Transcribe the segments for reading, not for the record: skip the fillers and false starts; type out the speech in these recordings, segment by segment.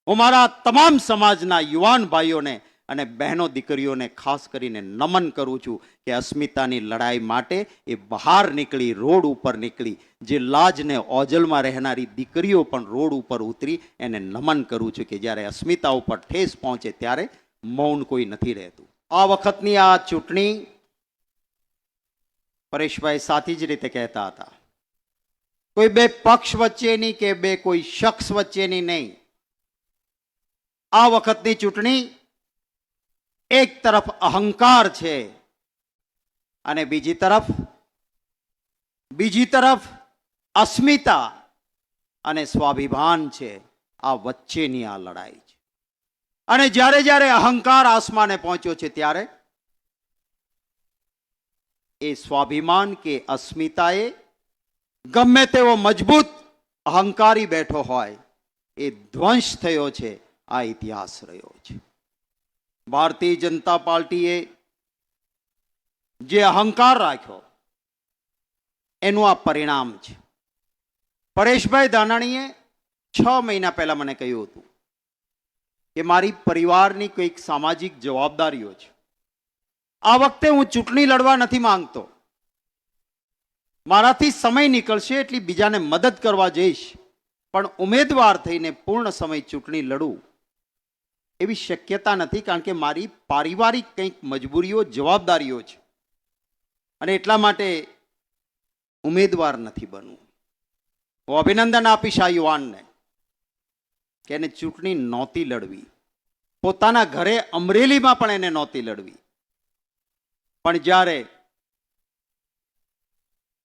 હું મારા તમામ સમાજના યુવાન ભાઈઓને અને બહેનો દીકરીઓને ખાસ કરીને નમન કરું છું કે અસ્મિતાની લડાઈ માટે એ બહાર નીકળી, રોડ ઉપર નીકળી. જે લાજને ઓજલમાં રહેનારી દીકરીઓ પણ રોડ ઉપર ઉતરી એને નમન કરું છું કે જ્યારે અસ્મિતા ઉપર ઠેસ પહોંચે ત્યારે મૌન કોઈ નથી રહેતું. આ વખતની આ ચૂંટણી પરેશભાઈ સાથી જ રીતે કહેતા હતા, કોઈ બે પક્ષ વચ્ચેની કે બે કોઈ શખ્સ વચ્ચેની નહીં. આ વખતની ચૂંટણી એક તરફ અહંકાર છે અને બીજી તરફ અસ્મિતા અને સ્વાભિમાન છે. આ વચ્ચેની આ લડાઈ છે. અને જ્યારે જ્યારે અહંકાર આસમાને પહોંચ્યો છે ત્યારે એ સ્વાભિમાન કે અસ્મિતાએ ગમે તેવો મજબૂત અહંકારી બેઠો હોય એ ધ્વંસ થયો છે. આ ઇતિહાસ રહ્યો છે. ભારતીય જનતા પાર્ટીએ જે અહંકાર રાખ્યો એનું આ પરિણામ છે. પરેશભાઈ ધાનાણીએ 6 મહિના પહેલા મને કહ્યું હતું કે મારી પરિવારની કંઈક સામાજિક જવાબદારીઓ છે. આ વખતે હું ચૂંટણી લડવા નથી માંગતો. મારાથી સમય નીકળશે એટલી બીજાને મદદ કરવા જઈશ, પણ ઉમેદવાર થઈને પૂર્ણ સમય ચૂંટણી લડું એવી શક્યતા નથી, કારણ કે મારી પારિવારિક કંઈક મજબૂરીઓ, જવાબદારીઓ છે અને એટલા માટે ઉમેદવાર નથી બનવું. હું અભિનંદન આપીશ આ યુવાનને કે એને ચૂંટણી નહોતી લડવી. પોતાના ઘરે અમરેલીમાં પણ એને નહોતી લડવી. પણ જ્યારે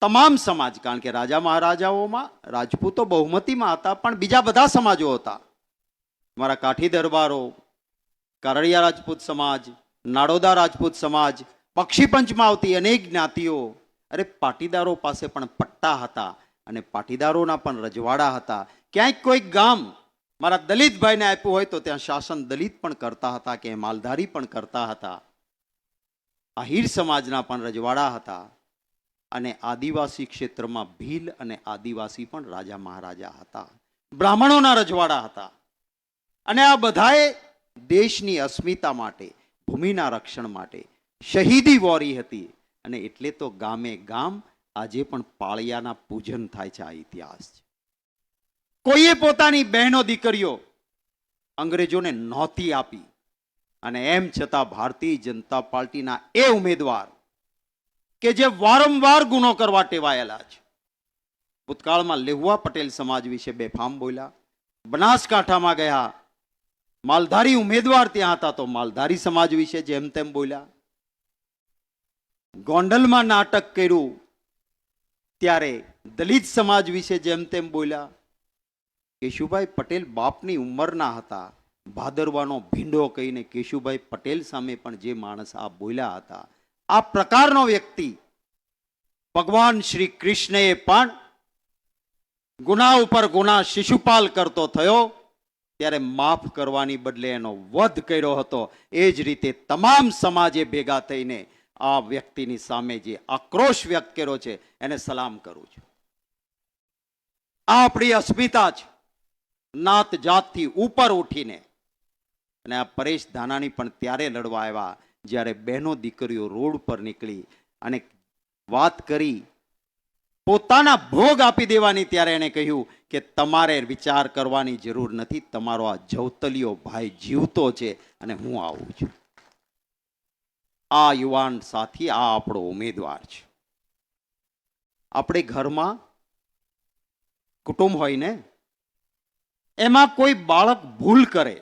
તમામ સમાજ, કારણ કે રાજા મહારાજાઓમાં રાજપૂતો બહુમતીમાં હતા, પણ બીજા બધા સમાજો હતા. મારા કાઠી દરબારો, કારડિયા રાજપૂત સમાજ, નાડોદા રાજપૂત સમાજ, પક્ષીપંચમાં આવતી અનેક જ્ઞાતિઓ, અરે પાટીદારો પાસે પણ પટ્ટા હતા અને પાટીદારોના પણ રજવાડા હતા. ક્યાંક કોઈક ગામ મારા દલિત ભાઈને આપ્યું હોય તો ત્યાં શાસન દલિત પણ કરતા હતા કે માલધારી પણ કરતા હતા. આહિર સમાજના પણ રજવાડા હતા અને આદિવાસી ક્ષેત્રમાં ભીલ અને આદિવાસી પણ રાજા મહારાજા હતા. બ્રાહ્મણોના રજવાડા હતા. અને આ બધાએ દેશની અસ્મિતા માટે, ભૂમિના રક્ષણ માટે શહીદી વોરી હતી. અને એટલે તો ગામે ગામ આજે પણ પાળિયાના પૂજન થાય છે. આ ઇતિહાસ છે. કોઈએ પોતાની બહેનો દીકરીઓ અંગ્રેજોને નહોતી આપી અને એમ છતાં ભારતીય જનતા પાર્ટીના એ ઉમેદવાર કે જે વારંવાર ગુનો કરવા ટેવાયેલા છે, ભૂતકાળમાં લેહુવા પટેલ સમાજ વિશે બેફામ બોલ્યા, બનાસકાંઠામાં ગયા, માલધારી ઉમેદવાર ત્યાં હતા તો માલધારી સમાજ વિશે જેમ તેમ બોલ્યા, ગોંડલમાં નાટક કર્યું ત્યારે દલિત સમાજ વિશે જેમ તેમ બોલ્યા. કેશુભાઈ પટેલ બાપની ઉંમરના હતા. ભાદરવાનો ભીંડો કહીને કેશુભાઈ પટેલ સામે પણ જે માણસ આ બોલ્યા હતા, આ પ્રકારનો વ્યક્તિ ભગવાન શ્રી કૃષ્ણએ પણ ગુના ઉપર ગુના શિશુપાલ કરતો થયો ત્યારે માફ કરવાની બદલે એનો વધ કર્યો હતો. એ જ રીતે તમામ સમાજે ભેગા થઈને આ વ્યક્તિની સામે જે આક્રોશ વ્યક્ત કર્યો છે એને સલામ કરું છું. આ આપણી અસ્મિતા છે. નાત જાતથી ઉપર ઉઠીને. અને આ પરેશ ધાનાણી પણ ત્યારે લડવા આવ્યા જ્યારે બહેનો દીકરીઓ રોડ પર નીકળી અને વાત કરી પોતાના ભોગ આપી દેવાની. ત્યારે એને કહ્યું કે તમારે વિચાર કરવાની જરૂર નથી, તમારો આ જવતલિયો ભાઈ જીવતો છે અને હું આવું છું. આ યુવાન સાથી, આ આપણો ઉમેદવાર છે. આપણે ઘરમાં કુટુંબ હોય ને, એમાં કોઈ બાળક ભૂલ કરે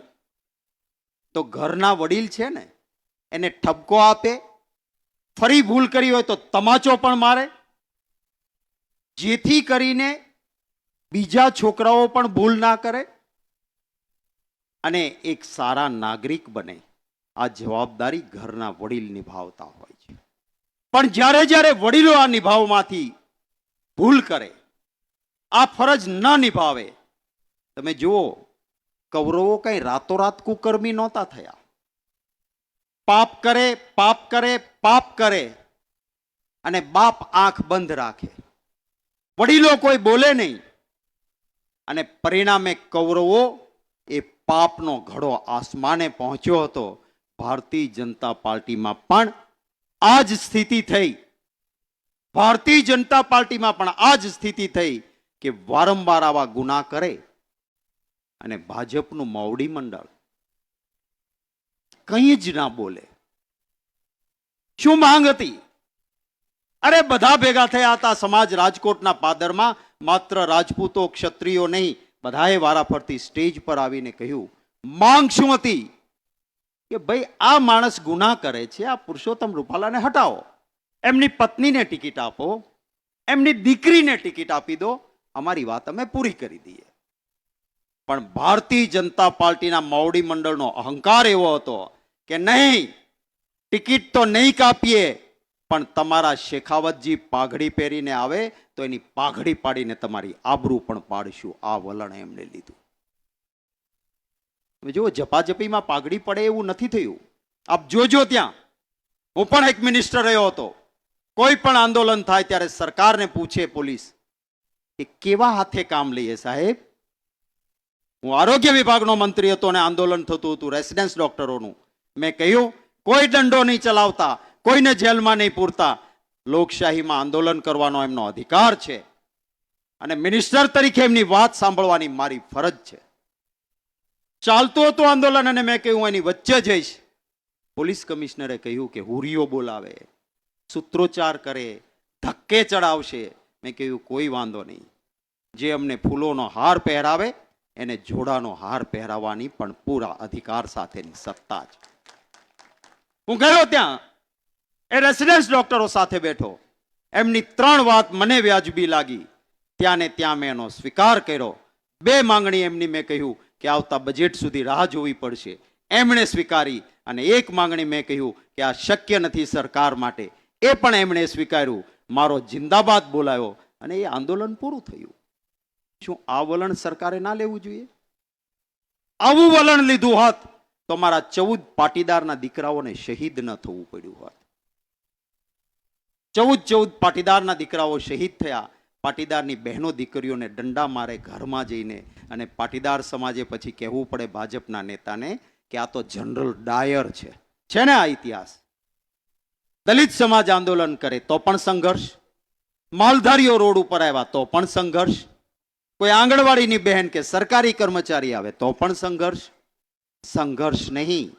તો ઘરના વડીલ છે ને એને ઠપકો આપે, ફરી ભૂલ કરી હોય તો તમાચો પણ મારે, જેથી કરીને બીજા છોકરાઓ પણ ભૂલ ના કરે અને એક સારા નાગરિક બને. આ જવાબદારી ઘરના વડીલ નિભાવતા હોય છે. પણ જ્યારે જ્યારે વડીલો આ નિભાવમાંથી ભૂલ કરે, આ ફરજ ન નિભાવે, તમે જુઓ કૌરવો કઈ રાતોરાત કુકર્મી નહોતા થયા. પાપ કરે, પાપ કરે, પાપ કરે અને બાપ આંખ બંધ રાખે, વડીલો કોઈ બોલે નહીં અને પરિણામે કૌરવો એ પાપનો ઘડો આસમાને પહોંચ્યો હતો, ભારતીય જનતા પાર્ટીમાં પણ આ જ સ્થિતિ થઈ. ભારતીય જનતા પાર્ટીમાં પણ આ જ સ્થિતિ થઈ કે વારંવાર આવા ગુના કરે અને ભાજપનું મોવડી મંડળ કંઈ જ ના બોલે. શું માંગ હતી? અરે બધા ભેગા થયા હતા સમાજ રાજકોટના પાદરમાં. માત્ર રાજપૂતો ક્ષત્રિયો નહીં, બધાએ વારાફરતી સ્ટેજ પર આવીને કહ્યું, માંગ શું હતી કે ભાઈ આ માણસ ગુના કરે છે, આ પુરુષોત્તમ રૂપાલાને હટાવો, એમની પત્નીને ટિકિટ આપો, એમની દીકરીને ટિકિટ આપી દો, અમારી વાત અમે પૂરી કરી દઈએ. પણ ભારતીય જનતા પાર્ટીના મોવડી મંડળનો અહંકાર એવો હતો કે નહીં, ટિકિટ તો નહીં કાપીએ, પણ તમારા શેખાવતજી પાઘડી પહેરીને આવે તો એની પાઘડી પાડીને તમારી આબરૂ પણ પાડશું. આ વલણ એમણે લીધું. જુઓ, ઝપાઝપીમાં પાઘડી પડે એવું નથી થયું. આપ જોજો, ત્યાં હું પણ એક મિનિસ્ટર રહ્યો હતો. કોઈ પણ આંદોલન થાય ત્યારે સરકારને પૂછે પોલીસ કે કેવા હાથે કામ લઈએ સાહેબ. હું આરોગ્ય વિભાગનો મંત્રી હતો અને આંદોલન થતું હતું રેસિડેન્સ ડોક્ટરોનું. મેં કહ્યું કોઈ દંડો નહીં ચલાવતા, કોઈને જેલમાં નહીં પૂરતા. લોકશાહીમાં આંદોલન કરવાનો એમનો અધિકાર છે અને મિનિસ્ટર તરીકે એમની વાત સાંભળવાની મારી ફરજ છે. ચાલતું હતું આંદોલન અને મેં કહ્યું એની વચ્ચે જઈશ. પોલીસ કમિશનરે કહ્યું કે હુરિયો બોલાવે, સૂત્રોચ્ચાર કરે, ધક્કે ચડાવશે. મેં કહ્યું કોઈ વાંધો નહીં, જે અમને ફૂલોનો હાર પહેરાવે એને જોડાનો હાર પહેરાવવાની પણ પૂરા અધિકાર સાથેની સત્તા છે. હું ગયો ત્યાં, એ રેસિડેન્સ ડોક્ટરો સાથે બેઠો. એમની 3 વાત મને વ્યાજબી લાગી. ત્યાં ને ત્યાં મેં એનો સ્વીકાર કર્યો. 2 માંગણી એમની મેં કહ્યું કે આવતા બજેટ સુધી રાહ જોવી પડશે, એમણે સ્વીકારી. અને 1 માંગણી મેં કહ્યું કે આ શક્ય નથી સરકાર માટે, એ પણ એમણે સ્વીકાર્યું. મારો જિંદાબાદ બોલાયો અને એ આંદોલન પૂરું થયું. શું આ વલણ સરકારે ના લેવું જોઈએ? આવું વલણ લીધું હોત તો મારા 14 પાટીદારના દીકરાઓને શહીદ ન થવું પડ્યું હોત. 14 પાટીદારના દીકરાઓ શહીદ થયા. પાટીદારની બહેનો દીકરીઓને દંડા મારે ઘરમાં જઈને, અને પાટીદાર સમાજે પછી કહેવું પડે ભાજપના નેતાને કે આ તો જનરલ ડાયર છે ને આ ઇતિહાસ. દલિત સમાજ આંદોલન કરે તો પણ સંઘર્ષ, માલધારીઓ રોડ ઉપર આવ્યા તો પણ સંઘર્ષ, કોઈ આંગણવાડીની બહેન કે સરકારી કર્મચારી આવે તો પણ સંઘર્ષ. સંઘર્ષ નહીં,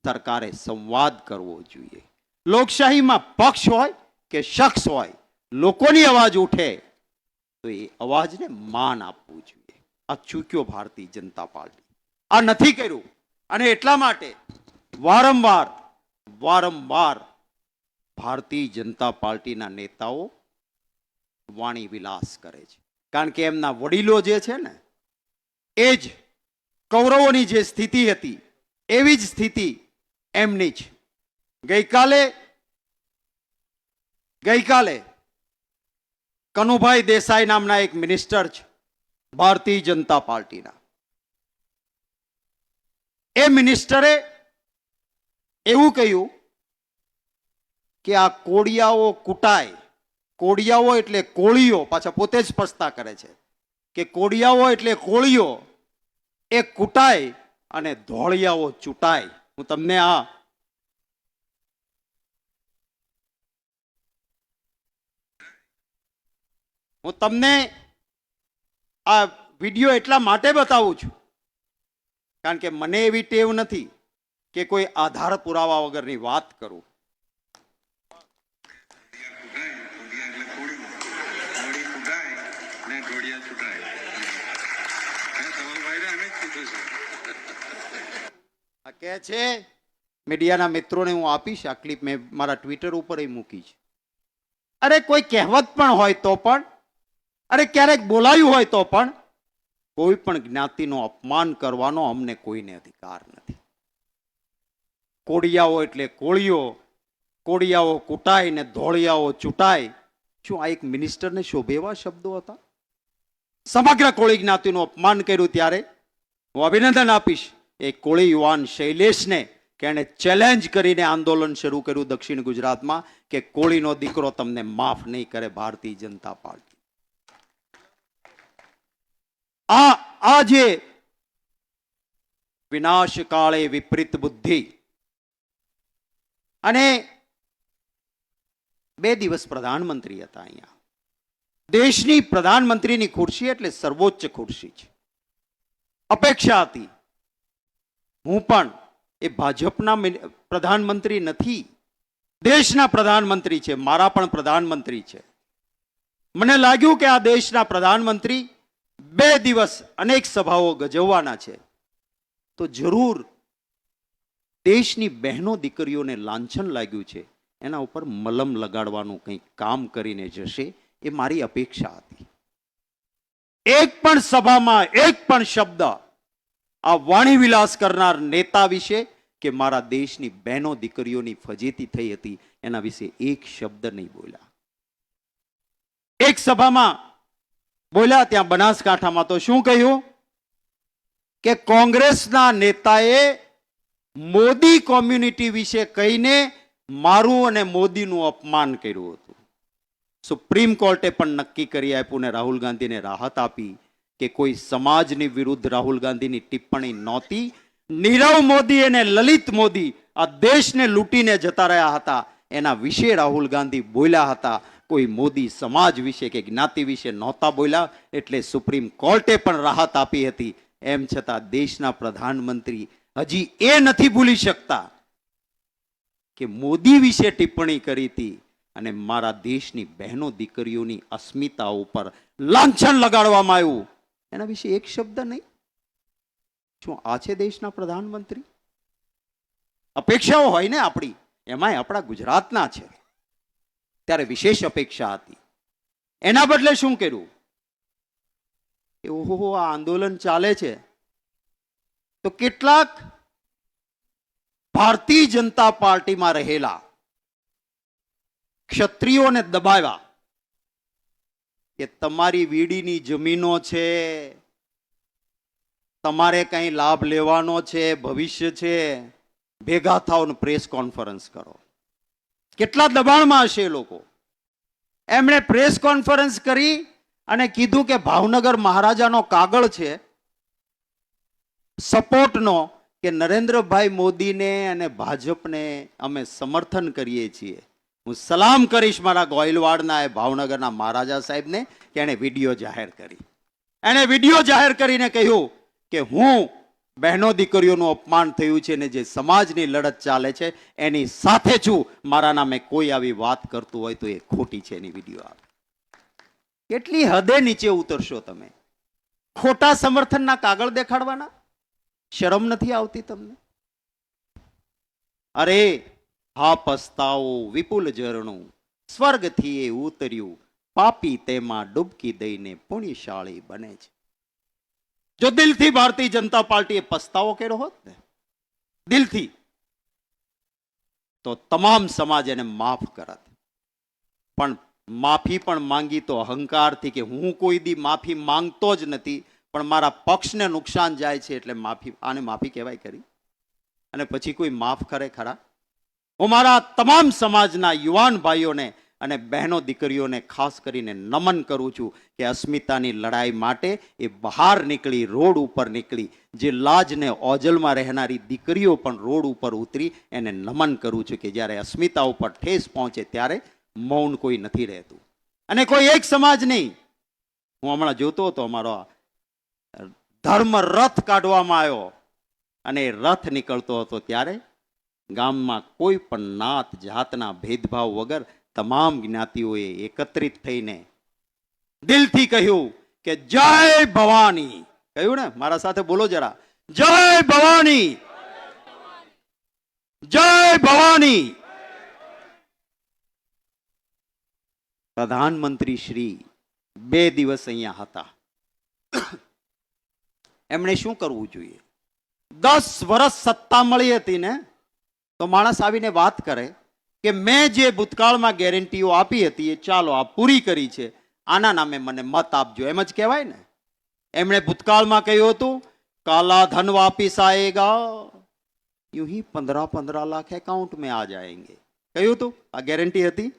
સરકારે સંવાદ કરવો જોઈએ. લોકશાહીમાં પક્ષ હોય કે શખ્સ હોય, લોકોની અવાજ ઉઠે તો એ અવાજને માન આપવું જોઈએ. આ ચૂક્યો ભારતીય જનતા પાર્ટી, આ નથી કર્યું. અને એટલા માટે વારંવાર ભારતીય જનતા પાર્ટીના નેતાઓ વાણી વિલાસ કરે છે. કારણ કે એમના વડીલો જે છે ને, એ જ કૌરવોની જે સ્થિતિ હતી એવી જ સ્થિતિ એમની જ. ગઈકાલે કનુભાઈ દેસાઈ નામના એક મિનિસ્ટર છે ભારતીય જનતા પાર્ટીના. એ મિનિસ્ટરે એવું કહ્યું કે આ કોળિયાઓ કૂટાય. કોળિયાઓ એટલે કોળીઓ, પાછા પોતે જ સ્પષ્ટતા કરે છે કે કોળિયાઓ એટલે કોળીઓ, એ કૂટાય અને ધોળિયાઓ ચૂંટાય. હું તમને આ વિડીયો એટલા માટે બતાવું છું કારણ કે મને એવી ટેવ નથી કે કોઈ આધાર પુરાવા વગરની વાત કરું. કહે છે મીડિયાના મિત્રોને હું આપીશ આ ક્લિપ, મેં મારા ટ્વિટર ઉપર મૂકી છે. અરે કોઈ કહેવત પણ હોય તો પણ, અરે ક્યારેક બોલાયું હોય તો પણ, કોઈ પણ જ્ઞાતિનું અપમાન કરવાનો અમને કોઈને અધિકાર નથી. કોળિયાઓ એટલે કોળીઓ, કોળિયાઓ કૂટાય ને ધોળિયાઓ ચૂંટાય. શું આ એક મિનિસ્ટરને શોભે એવા શબ્દો હતા? સમગ્ર કોળી જ્ઞાતિનું અપમાન કર્યું ત્યારે હું અભિનંદન આપીશ એ કોળી યુવાન શૈલેષને કે એણે ચેલેન્જ કરીને આંદોલન શરૂ કર્યું દક્ષિણ ગુજરાતમાં કે કોળીનો દીકરો તમને માફ નહીં કરે ભારતીય જનતા પાર્ટી. આ જે વિનાશ કાળે વિપરીત બુદ્ધિ. અને 2 દિવસ પ્રધાનમંત્રી હતા અહીંયા. દેશની પ્રધાનમંત્રીની ખુરશી એટલે સર્વોચ્ચ ખુરશી છે. અપેક્ષા હતી, હું પણ એ ભાજપના પ્રધાનમંત્રી નથી, દેશના પ્રધાનમંત્રી છે, મારા પણ પ્રધાનમંત્રી છે. મને લાગ્યું કે આ દેશના પ્રધાનમંત્રી 2 દિવસ અનેક સભાઓ ગજવવાના છે, તો જરૂર દેશની બહેનો દીકરીઓને લાંછન લાગ્યું છે, એના ઉપર મલમ લગાડવાનું કંઈક કામ કરીને જશે, એ મારી અપેક્ષા હતી. એક પણ સભામાં એક પણ શબ્દ આ વાણી વિલાસ કરનાર નેતા વિશે કે મારા દેશની બહેનો દીકરીઓની ફજીતી થઈ હતી એના વિશે એક શબ્દ નહીં બોલ્યા. એક સભામાં બોલ્યા ત્યાં બનાસકાંઠામાં, તો શું કહ્યું કે કોંગ્રેસના નેતાએ મોદી કોમ્યુનિટી વિશે કહીને મારું અને મોદીનું અપમાન કર્યું હતું. સુપ્રીમ કોર્ટે પણ નક્કી કરી આપ્યું ને રાહુલ ગાંધીને રાહત આપી કે કોઈ સમાજની વિરુદ્ધ રાહુલ ગાંધીની ટિપ્પણી નહોતી. નીરવ મોદી અને લલિત મોદી આ દેશને લૂંટીને જતા રહ્યા હતા, એના વિશે રાહુલ ગાંધી બોલ્યા હતા, કોઈ મોદી સમાજ વિશે કે જ્ઞાતિ વિશે નહોતા બોલ્યા. એટલે સુપ્રીમ કોર્ટે પણ રાહત આપી હતી. એમ છતાં દેશના પ્રધાનમંત્રી હજી એ નથી ભૂલી શકતા કે મોદી વિશે ટિપ્પણી કરી હતી અને મારા દેશની બહેનો દીકરીઓની અસ્મિતા ઉપર લાંછન લગાડવામાં આવ્યું, એના વિશે એક શબ્દ નહીં. શું આ છે દેશના પ્રધાનમંત્રી? અપેક્ષાઓ હોય ને આપણી, એમાંય આપણા ગુજરાતના છે, ત્યારે વિશેષ અપેક્ષા હતી. એના બદલે શું કર્યું? ઓહો, આ આંદોલન ચાલે છે તો કેટલાક ભારતીય જનતા પાર્ટીમાં રહેલા ક્ષત્રિયોને દબાવ્યા કે તમારી વીડીની જમીનો છે, તમારે કઈ લાભ લેવાનો છે, ભવિષ્ય છે, ભેગા થાવ ને પ્રેસ કોન્ફરન્સ કરો. કેટલા દબાણમાં હશે લોકો? એમણે પ્રેસ કોન્ફરન્સ કરી અને કીધું કે ભાવનગર મહારાજાનો કાગળ છે સપોર્ટનો કે નરેન્દ્રભાઈ મોદીને અને ભાજપને અમે સમર્થન કરીએ છીએ. હું સલામ કરીશ મારા ગોયલવાડના એ ભાવનગરના મહારાજા સાહેબને કે એણે વિડીયો જાહેર કરી. એણે વિડીયો જાહેર કરીને કહ્યું કે હું બહેનો દીકરીઓનું અપમાન થયું છે ને જે સમાજની લડત ચાલે છે એની સાથે છું, મારા નામે કોઈ આવી વાત કરતું હોય તો એ ખોટી છે. એની વિડીયો આવે. કેટલી હદે નીચે ઉતરશો તમે? ખોટા સમર્થનના કાગળ દેખાડવાના? શરમ નથી આવતી તમને? અરે હા પસ્તાવો વિપુલ ઝરણું સ્વર્ગથી એ ઉતર્યું, પાપી તેમાં ડૂબકી દઈને પુણ્યશાળી બને છે. જો દિલથી ભારતીય જનતા પાર્ટીએ પસ્તાવો કર્યો હોત ને દિલથી, તો તમામ સમાજ એને માફ કરત. પણ માફી પણ માંગી તો અહંકારથી કે હું કોઈ દી માફી માંગતો જ નથી, પણ મારા પક્ષને નુકસાન જાય છે એટલે માફી, આને માફી કહેવાય કરી? અને પછી કોઈ માફ કરે ખરા? હું મારા તમામ સમાજના યુવાન ભાઈઓને અને બહેનો દીકરીઓને ખાસ કરીને નમન કરું છું કે અસ્મિતાની લડાઈ માટે એ બહાર નીકળી, રોડ ઉપર નીકળી. જે લાજને ઓજલમાં રહેનારી દીકરીઓ પણ રોડ ઉપર ઉતરી, એને નમન કરું છું કે જ્યારે અસ્મિતા ઉપર ઠેસ પહોંચે ત્યારે મૌન કોઈ નથી રહેતું. અને કોઈ એક સમાજ નહીં. હું હમણાં જોતો હતો, અમારો ધર્મ રથ કાઢવામાં આવ્યો અને રથ નીકળતો હતો ત્યારે ગામમાં કોઈ પણ નાત જાતના ભેદભાવ વગર તમામ જ્ઞાતિઓએ એકત્રિત થઈને દિલથી કહ્યું કે જય ભવાની. કહ્યું ને? મારા સાથે બોલો જરા, જય ભવાની, જય ભવાની. પ્રધાનમંત્રી શ્રી 2 દિવસ અહીંયા હતા. એમણે શું કરવું જોઈએ? 10 વર્ષ સત્તા મળી હતી ને, તો માણસ આવીને વાત કરે કે મેં જે ભૂતકાળમાં ગેરંટીઓ આપી હતી એ ચાલો આ પૂરી કરી છે, આના નામે મને મત આપજો, એમ જ કહેવાય ને. એમણે ભૂતકાળમાં કહ્યું હતું કાલા ધન વાપિસ આએગા, यूं ही 15-15 लाख अकाउंट में आ जाएंगे. કહ્યું હતું? આ ગેરંટી હતી.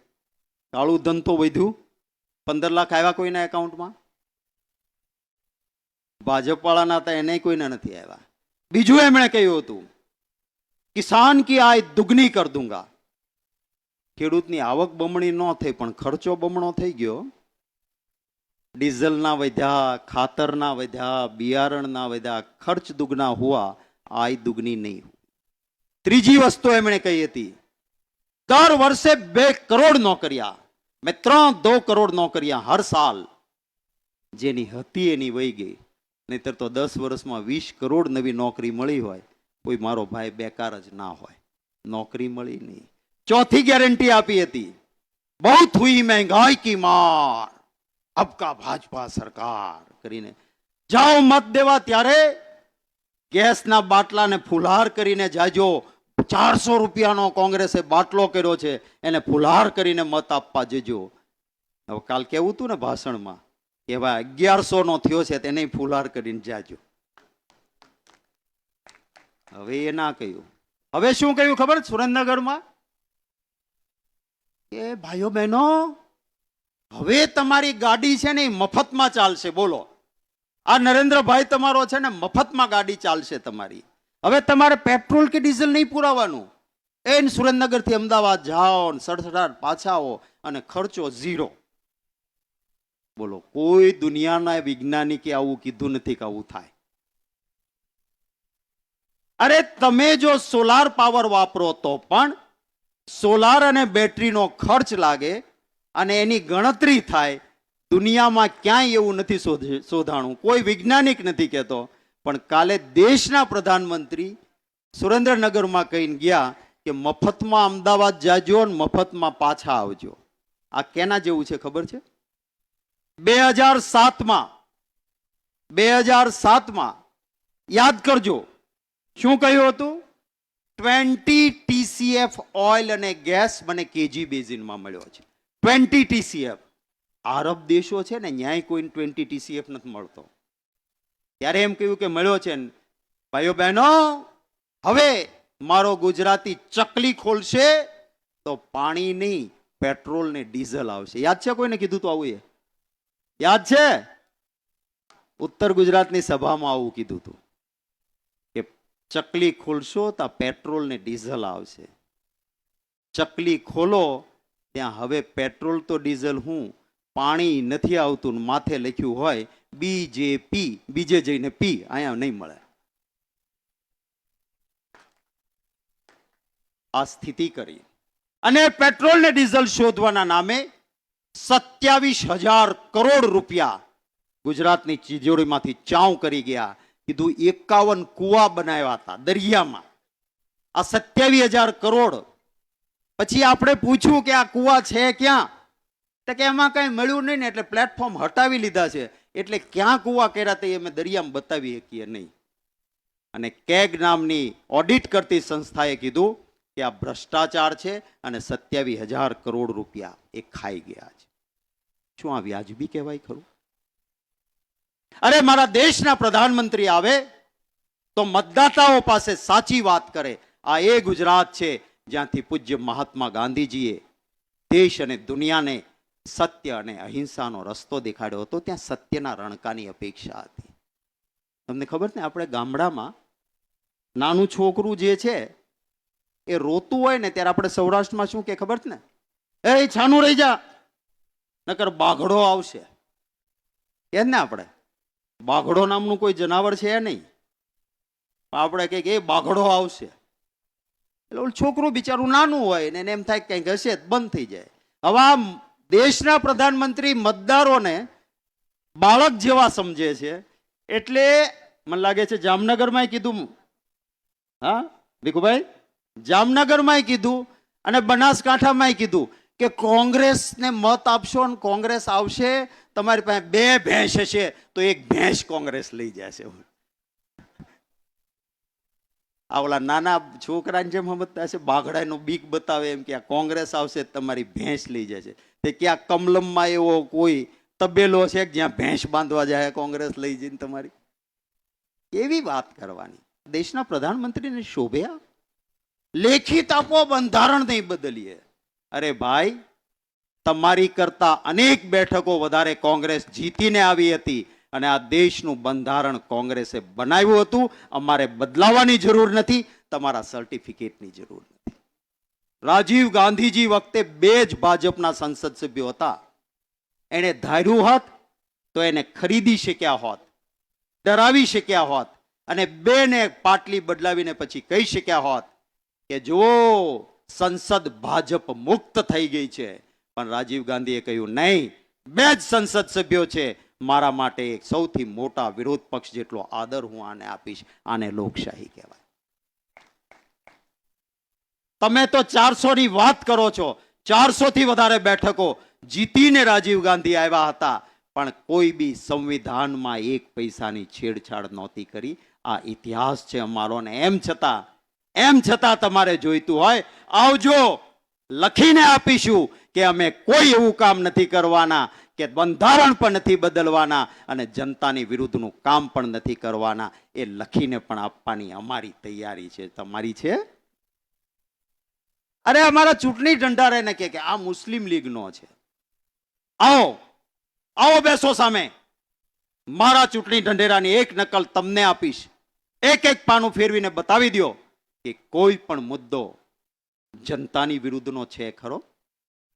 કાળું ધન તો વધ્યું, 15 લાખ આવ્યા કોઈના એકાઉન્ટમાં? ભાજપ વાળાના હતા એને કોઈને નથી આવ્યા. બીજું એમણે કહ્યું હતું, કિસાન કી આય દુગની કર દૂંગા. ખેડૂતની આવક બમણી ન થઈ પણ ખર્ચો બમણો થઈ ગયો. ડીઝલના વધ્યા, ખાતરના વધ્યા, બિયારણના વધ્યા, ખર્ચ દુગના હુઆ, આય દુગની નહીં. ત્રીજી વસ્તુ એમણે કહી હતી, દર વર્ષે 2 કરોડ નોકરિયા, મેં 2 કરોડ નોકરિયા હર સાલ. જેની હતી એની વહી ગઈ, નહીતર તો 10 વર્ષમાં 20 કરોડ નવી નોકરી મળી હોય, કોઈ મારો ભાઈ બેકાર જ ના હોય. નોકરી મળી નહીં. ચોથી ગેરંટી આપી હતી, બહુત હુઈ મહેંગાઈ કી માર, અબ કા ભાજપા સરકાર કરીને જાઓ મત દેવા ત્યારે ગેસના બાટલાને ફુલહાર કરીને જાજો. 400 રૂપિયાનો કોંગ્રેસે બાટલો કર્યો છે, એને ફુલહાર કરીને મત આપવા જજો. હવે કાલ કેવું હતું ને ભાષણમાં કે ભાઈ 1100 નો થયો છે તેને ફુલહાર કરીને જાજો. હવે એ ના કહ્યું. હવે શું કહ્યું ખબર? સુરેન્દ્રનગરમાં કે ભાઈઓ બહેનો, હવે તમારી ગાડી છે ને મફતમાં ચાલશે. બોલો, આ નરેન્દ્રભાઈ તમારો છે ને મફતમાં ગાડી ચાલશે તમારી. હવે તમારે પેટ્રોલ કે ડીઝલ નહીં પુરાવાનું. એને સુરેન્દ્રનગરથી અમદાવાદ જાઓ, સડસડાટ પાછા આવો અને ખર્ચો 0. બોલો, કોઈ દુનિયાના વૈજ્ઞાનિકે આવું કીધું નથી કે આવું થાય. અરે તમે જો સોલાર પાવર વાપરો તો પણ સોલાર અને બેટરીનો ખર્ચ લાગે અને એની ગણતરી થાય. દુનિયામાં ક્યાંય એવું નથી શોધાણું, કોઈ વૈજ્ઞાનિક નથી કહેતો. પણ કાલે દેશના પ્રધાનમંત્રી સુરેન્દ્રનગરમાં કહીને ગયા કે મફતમાં અમદાવાદ જાજો અને મફતમાં પાછા આવજો. આ કેના જેવું છે ખબર છે? 2007માં યાદ કરજો શું કહ્યું હતું? 20 TCF ઓઇલ અને ગેસ મને કેજી બેઝિનમાં મળ્યો છે. 20 TCF. આરબ દેશો છે ને, ન્યાય કોઈને 20 TCF નથી મળતો. ત્યારે એમ કહ્યું કે મળ્યો છે. ભાઈઓ બહેનો, હવે મારો ગુજરાતી ચકલી ખોલશે તો પાણી નહીં, પેટ્રોલ ને ડીઝલ આવશે. યાદ છે? કોઈને કીધું તો આવું? યાદ છે? ઉત્તર ગુજરાતની સભામાં આવું કીધું હતું કે ચકલી ખોલશો તો પેટ્રોલ ને ડીઝલ આવશે. ચકલી ખોલો ત્યાં હવે પેટ્રોલ તો ડીઝલ હું, પાણી નથી આવતું, માથે લખ્યું હોય બીજેપી, બીજે જઈને પી, અહીંયા નહીં મળે. આ સ્થિતિ કરી અને પેટ્રોલ ને ડીઝલ શોધવાના નામે 27,000 કરોડ રૂપિયા ગુજરાતની તિજોરીમાંથી ચાઉ કરી ગયા. કીધું 51 કુવા બનાવ્યા હતા દરિયામાં. આ 27,000 કરોડ. પછી આપણે પૂછ્યું કે આ કુવા છે ક્યાં? તો કે એમાં કઈ મળ્યું નહીં ને એટલે પ્લેટફોર્મ હટાવી લીધા છે, એટલે ક્યાં કુવા કર્યા તે અમે દરિયામાં બતાવી શકીએ નહીં. અને કેગ નામની ઓડિટ કરતી સંસ્થાએ કીધું કે આ ભ્રષ્ટાચાર છે અને 27,000 કરોડ રૂપિયા એ ખાઈ ગયા છે. શું આ વ્યાજબી કહેવાય ખરું? અરે મારા દેશના પ્રધાનમંત્રી આવે તો મતદાતાઓ પાસે સાચી વાત કરે. આ એ ગુજરાત છે જ્યાંથી પૂજ્ય મહાત્મા ગાંધીજીએ દેશ અને દુનિયાને સત્ય અને અહિંસાનો રસ્તો દેખાડ્યો હતો. ત્યાં સત્યના રણકાની અપેક્ષા હતી. તમને ખબર ને, આપણે ગામડામાં નાનું છોકરું જે છે એ રોતું હોય ને ત્યારે આપણે સૌરાષ્ટ્રમાં શું કે ખબર છે ને? એ છાનું રહી જા, નકર બાઘડો આવશે. કે ને આપણે બાઘડો નામનું કોઈ જનાવર છે નહીં, આપણે કે એ બાઘડો આવશે. એટલે ઓલું છોકરું બિચારું નાનું હોય ને એમ થાય કંઈક હશે બંધ થઈ જાય. હવે આ દેશના પ્રધાનમંત્રી મતદારોને બાળક જેવા સમજે છે. એટલે મને લાગે છે જામનગરમાં કીધું, હા ભીખુભાઈ, જામનગરમાં કીધું અને બનાસકાંઠામાં કીધું કે કોંગ્રેસને મત આપશો ને કોંગ્રેસ આવશે, તમારી પાસે 2 ભેંસ હશે તો 1 ભેંસ કોંગ્રેસ લઈ જશે. આ ઓલા નાના છોકરાને જેમ સમજતા હશે, બાઘડાનું બીક બતાવે એમ કે આ કોંગ્રેસ આવશે તમારી ભેંસ લઈ જશે. તે ક્યાં કમલમમાં એવો કોઈ તબેલો છે જ્યાં ભેંસ બાંધવા જાય કોંગ્રેસ લઈ જઈને તમારી? કેવી વાત કરવાની! દેશના પ્રધાનમંત્રીને શોભ્યા? લેખિત આપો, બંધારણ નહીં બદલીએ. અરે ભાઈ, તમારી કરતા અનેક બેઠકો વધારે કોંગ્રેસ જીતીને આવી હતી અને આ દેશનું બંધારણ કોંગ્રેસે બનાવ્યું હતું. અમારે બદલાવાની જરૂર નથી, તમારા સર્ટિફિકેટની જરૂર નથી. રાજીવ ગાંધીજી વખતે 2 જ ભાજપના સંસદ સભ્યો હતા. એણે ધાર્યું હોત તો એને ખરીદી શક્યા હોત, ડરાવી શક્યા હોત, અને 2 ને પાટલી બદલાવીને પછી કહી શક્યા હોત કે જો સંસદ ભાજપ મુક્ત થઈ ગઈ છે. પણ રાજીવ ગાંધીએ કહ્યું નહીં, 2 જ સંસદ સભ્યો છે, મારા માટે એક સૌથી મોટા વિરોધ પક્ષ જેટલો આદર હું આને આપીશ. આને લોકશાહી કહેવાય. તમે તો 400 ની વાત કરો છો. 400 થી વધારે બેઠકો જીતીને રાજીવ ગાંધી આવ્યા હતા, પણ કોઈ બી સંવિધાનમાં 1 પૈસાની છેડછાડ નહોતી કરી. આ ઇતિહાસ છે અમારો. ને એમ છતાં તમારે જોઈતું હોય આવજો, લખીને આપીશું કે અમે કોઈ એવું કામ નથી કરવાના કે બંધારણ પણ નથી બદલવાના અને જનતાની વિરુદ્ધનું કામ પણ નથી કરવાના. એ લખીને પણ આપવાની અમારી તૈયારી છે. તમારી છે? અરે અમારા ચૂંટણી ઢંઢારે ને કે આ મુસ્લિમ લીગનો છે. આવો બેસો સામે. મારા ચૂંટણી ઢંઢેરાની એક નકલ તમને આપીશ. એક પાનું ફેરવીને બતાવી દો કે કોઈ પણ મુદ્દો જનતાની વિરુદ્ધનો છે ખરો?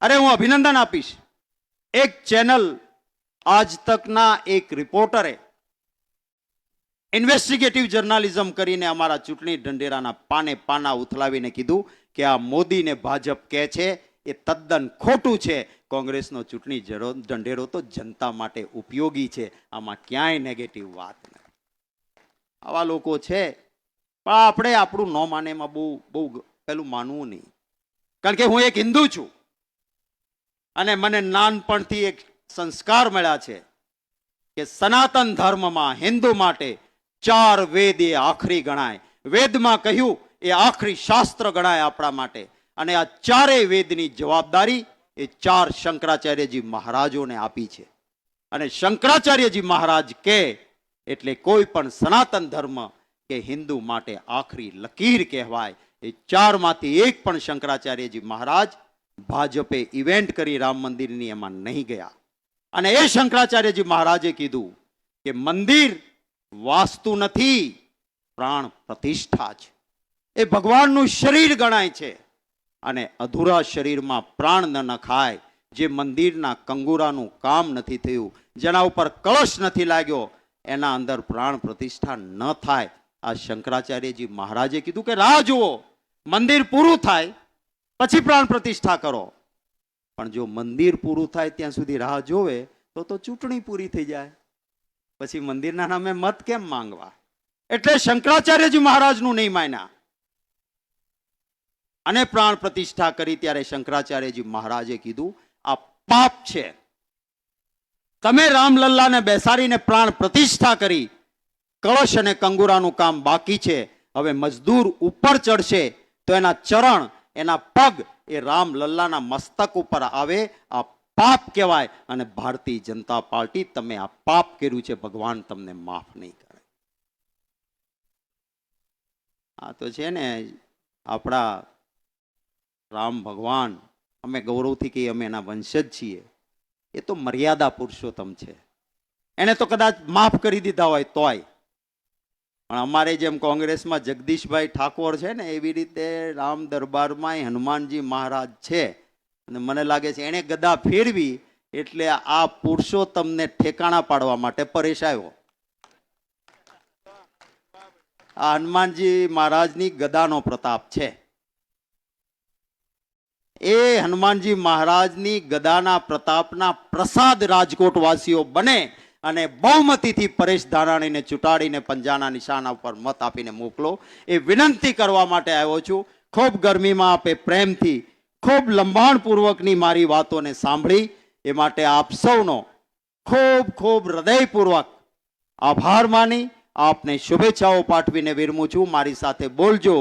અરે હું અભિનંદન આપીશ. એક ચેનલ આજ તકના એક રિપોર્ટરે ઇન્વેસ્ટિગેટિવ જર્નાલિઝમ કરીને અમારા ચૂંટણી ઢંઢેરાના પાના ઉથલાવીને કીધું કે આ મોદી ને ભાજપ કહે છે એ તદ્દન ખોટું છે. કોંગ્રેસનો ચૂંટણી ઢંઢેરો તો જનતા માટે ઉપયોગી છે. આમાં ક્યાંય નેગેટિવ વાત નથી. આવા લોકો છે, પણ આપણે આપણું ન માને એમાં બહુ પેલું માનવું નહીં. કારણ કે હું એક હિન્દુ છું અને મને નાનપણથી એક સંસ્કાર મળ્યા છે કે સનાતન ધર્મમાં હિન્દુ માટે 4 વેદ એ આખરી ગણાય. વેદમાં કહ્યું એ આખરી શાસ્ત્ર ગણાય આપણા માટે. અને આ 4 વેદની જવાબદારી એ 4 શંકરાચાર્યજી મહારાજોને આપી છે. અને શંકરાચાર્યજી મહારાજ કે એટલે કોઈ પણ સનાતન ધર્મ કે હિન્દુ માટે આખરી લકીર કહેવાય. એ 4 માંથી એક પણ શંકરાચાર્યજી મહારાજ ભાજપે ઇવેન્ટ કરી રામ મંદિરની એમાં નહીં ગયા. અને એ શંકરાચાર્યજી મહારાજે કીધું કે મંદિર વાસ્તુ નથી, પ્રાણ પ્રતિષ્ઠા છે. એ ભગવાનનું શરીર ગણાય છે. અને અધૂરા શરીરમાં પ્રાણ ન નખાય. જે મંદિરના કંગુરાનું કામ નથી થયું, જેના ઉપર કળશ નથી લાગ્યો, એના અંદર પ્રાણ પ્રતિષ્ઠા ન થાય. આ શંકરાચાર્યજી મહારાજે કીધું કે રાહ જુઓ, મંદિર પૂરું થાય પછી પ્રાણ પ્રતિષ્ઠા કરો. પણ જો મંદિર પૂરું થાય ત્યાં સુધી રાહ જોવે તો ચૂંટણી પૂરી થઈ જાય. પછી મંદિરના નામે મત કેમ માંગવા? એટલે શંકરાચાર્યજી મહારાજનું નહીં માન્યા અને પ્રાણ પ્રતિષ્ઠા કરી. ત્યારે શંકરાચાર્યજી મહારાજે કીધું આ પાપ છે. તમે રામલલ્લાને બેસાડીને પ્રાણ પ્રતિષ્ઠા કરી, કળશ અને કંગુરાનું કામ બાકી છે. હવે મજદૂર ઉપર ચડશે તો એના ચરણ, એના પગ એ રામલલ્લાના મસ્તક ઉપર આવે. આ પાપ કહેવાય. અને ભારતીય જનતા પાર્ટી, તમે આ પાપ કર્યું છે, ભગવાન તમને માફ નહીં કરે. આ તો છે ને આપણા રામ ભગવાન, અમે ગૌરવથી કહીએ અમે એના વંશજ છીએ. એ તો મર્યાદા પુરુષોત્તમ છે. એને તો કદાચ માફ કરી દીધા હોય તોય. પણ અમારે જેમ કોંગ્રેસમાં જગદીશભાઈ ઠાકોર છે ને, એવી રીતે રામ દરબારમાં હનુમાનજી મહારાજ છે. અને મને લાગે છે એને ગદા ફેરવી એટલે આ પુરુષોત્તમને ઠેકાણા પાડવા માટે પરેશ આવ્યો. આ હનુમાનજી મહારાજની ગદાનો પ્રતાપ છે. એ હનુમાનજી મહારાજની ગદાના પ્રતાપના પ્રસાદ રાજકોટ વાસીઓ બને અને બહુમતીથી પરેશ ધાનાણીને ચૂંટાડીને પંજાના નિશાના ઉપર મત આપીને મોકલો. એ વિનંતી કરવા માટે આવ્યો છું. ખૂબ ગરમીમાં આપે પ્રેમથી, ખૂબ લંબાણપૂર્વકની મારી વાતોને સાંભળી એ માટે આપ સૌનો ખૂબ ખૂબ હૃદયપૂર્વક આભાર માની આપને શુભેચ્છાઓ પાઠવીને વિરમું છું. મારી સાથે બોલજો.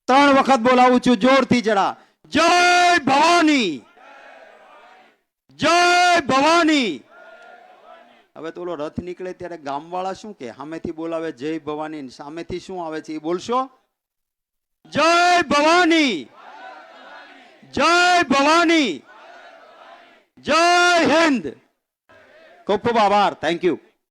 3 વખત બોલાવું છું, જોરથી જરા. જય ભવાની, જય ભવાની. હવે તો ઓલો રથ નીકળે ત્યારે ગામવાળા શું કે? સામેથી બોલાવે જય ભવાની, સામેથી શું આવે છે એ બોલશો? જય ભવાની, જય ભવાની, જય હિન્દ. ખૂબ ખૂબ આભાર. Thank you.